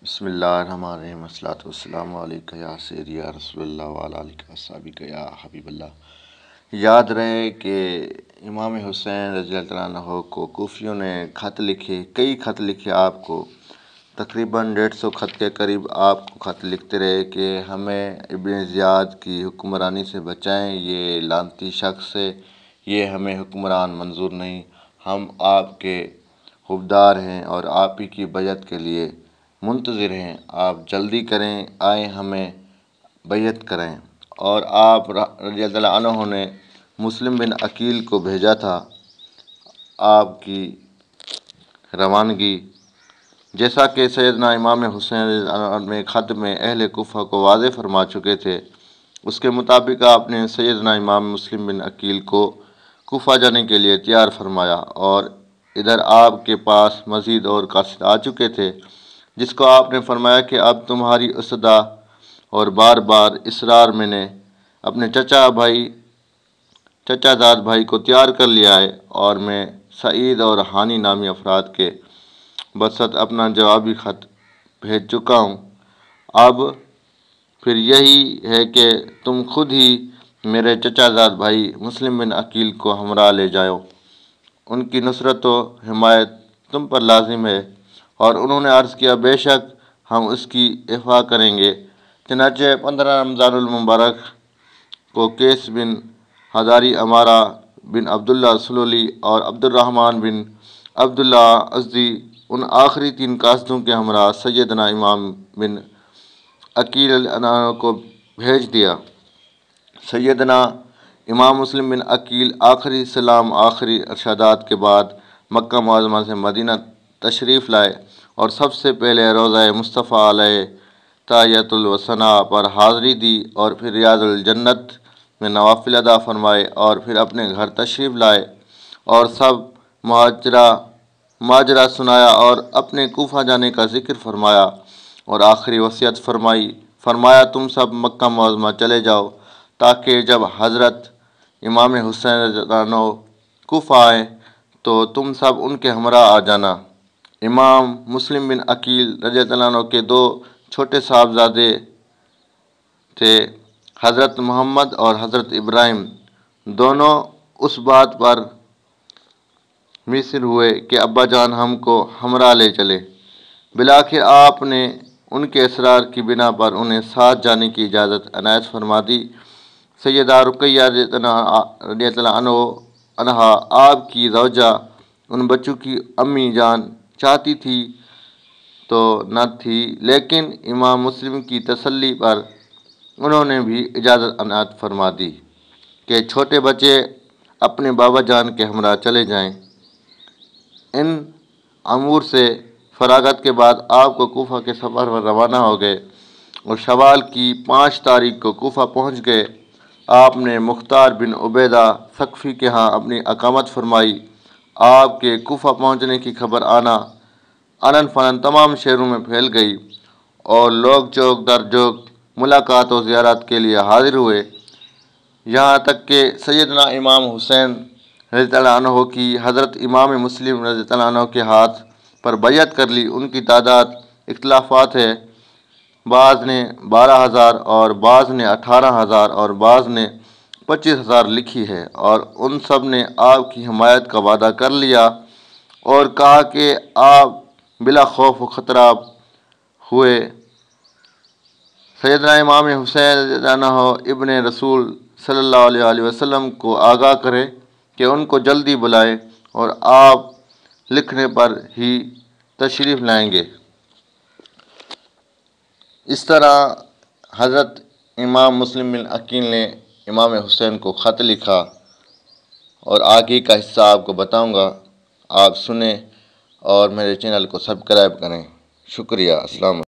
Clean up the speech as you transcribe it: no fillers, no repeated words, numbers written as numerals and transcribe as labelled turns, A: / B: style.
A: بسم اللہ الرحمن الرحیم والصلاۃ والسلام علیکہ یا سیدی یا رسول اللہ وعلی آلہ وصحبہ یا حبیب اللہ۔ یاد رہے کہ امام حسین رضی اللہ عنہ کو کوفیوں نے خط لکھے، کئی خط لکھے آپ کو، تقریباً 150 خط کے قریب آپ کو خط لکھتے رہے کہ ہمیں ابن زیاد کی حکمرانی سے بچائیں، یہ لعنتی شخص ہے، یہ ہمیں حکمران منظور نہیں، ہم آپ کے حبدار ہیں اور آپ ہی کی بیعت کے لیے منتظر ہیں، آپ جلدی کریں، آئیں ہمیں بیعت کریں۔ اور آپ رضی اللہ عنہ نے مسلم بن عقیل کو بھیجا تھا آپ کی روانگی، جیسا کہ سیدنا امام حسین رضی اللہ عنہ میں خط میں اہل کوفہ کو واضح فرما چکے تھے، اس کے مطابق آپ نے سیدنا امام مسلم بن عقیل کو کوفہ جانے کے لیے تیار فرمایا، اور ادھر آپ کے پاس مزید اور قاصد آ چکے تھے، جس کو آپ نے فرمایا کہ اب تمہاری استدا اور بار بار اصرار میں نے اپنے چچا زاد بھائی کو تیار کر لیا ہے، اور میں سعید اور ہانی نامی افراد کے بسط اپنا جوابی خط بھیج چکا ہوں۔ اب پھر یہی ہے کہ تم خود ہی میرے چچا زاد بھائی مسلم بن عقیل کو ہمراہ لے جاؤ، ان کی نصرت و حمایت تم پر لازم ہے۔ اور انہوں نے عرض کیا بے شک ہم اس کی افاع کریں گے۔ چنانچہ 15 رمضان المبارک کو قیس بن حضاری امارہ بن عبداللہ سلولی اور عبد الرحمن بن عبداللہ ازدی ان آخری 3 قاصدوں کے ہمراہ سیدنا امام بن عقیل علیہ عنہ کو بھیج دیا۔ سیدنا امام مسلم بن عقیل آخری سلام، آخری ارشادات کے بعد مکہ معظمہ سے مدینہ تشریف لائے، اور سب سے پہلے روضہ مصطفیٰ علیہ تحیۃ الثناء پر حاضری دی، اور پھر ریاض الجنت میں نوافل ادا فرمائے، اور پھر اپنے گھر تشریف لائے اور سب ماجرا سنایا اور اپنے کوفہ جانے کا ذکر فرمایا، اور آخری وصیت فرمایا تم سب مکہ معظمہ چلے جاؤ، تاکہ جب حضرت امام حسین رضی اللہ عنہ کوفہ آئیں تو تم سب ان کے ہمراہ آ جانا۔ امام مسلم بن عقیل رضی اللہ عنہ کے 2 چھوٹے صاحبزادے تھے، حضرت محمد اور حضرت ابراہیم، دونوں اس بات پر مصر ہوئے کہ ابا جان ہم کو ہمراہ لے چلے۔ بالآخر آپ نے ان کے اصرار کی بنا پر انہیں ساتھ جانے کی اجازت عنایت فرما دی۔ سیدہ رقیہ رضی اللہ عنہا آپ کی زوجہ، ان بچوں کی امی جان چاہتی تھی تو نہ تھی، لیکن امام مسلم کی تسلی پر انہوں نے بھی اجازت عنایت فرما دی کہ چھوٹے بچے اپنے بابا جان کے ہمراہ چلے جائیں۔ ان امور سے فراغت کے بعد آپ کو کوفہ کے سفر پر روانہ ہو گئے، اور شوال کی 5 تاریخ کو کوفہ پہنچ گئے۔ آپ نے مختار بن عبیدہ ثقفی کے ہاں اپنی اقامت فرمائی۔ آپ کے کوفہ پہنچنے کی خبر آنن فانن تمام شہروں میں پھیل گئی، اور لوگ چوک در چوک ملاقات و زیارت کے لیے حاضر ہوئے، یہاں تک کہ سیدنا امام حسین رضی اللہ عنہ کی حضرت امام مسلم رضی اللہ عنہ کے ہاتھ پر بیعت کر لی۔ ان کی تعداد اختلافات ہے، بعض نے 12,000 اور بعض نے 18,000 اور بعض نے 25,000 لکھی ہے، اور ان سب نے آپ کی حمایت کا وعدہ کر لیا اور کہا کہ آپ بلا خوف و خطرہ ہوئے سیدنا امام حسین رضی اللہ عنہ ابن رسول صلی اللہ علیہ وسلم کو آگاہ کرے کہ ان کو جلدی بلائیں، اور آپ لکھنے پر ہی تشریف لائیں گے۔ اس طرح حضرت امام مسلم بن عقیل نے امام حسین کو خط لکھا، اور آگے کا حصہ آپ کو بتاؤں گا، آپ سنیں اور میرے چینل کو سبسکرائب کریں۔ شکریہ، السلام علیکم۔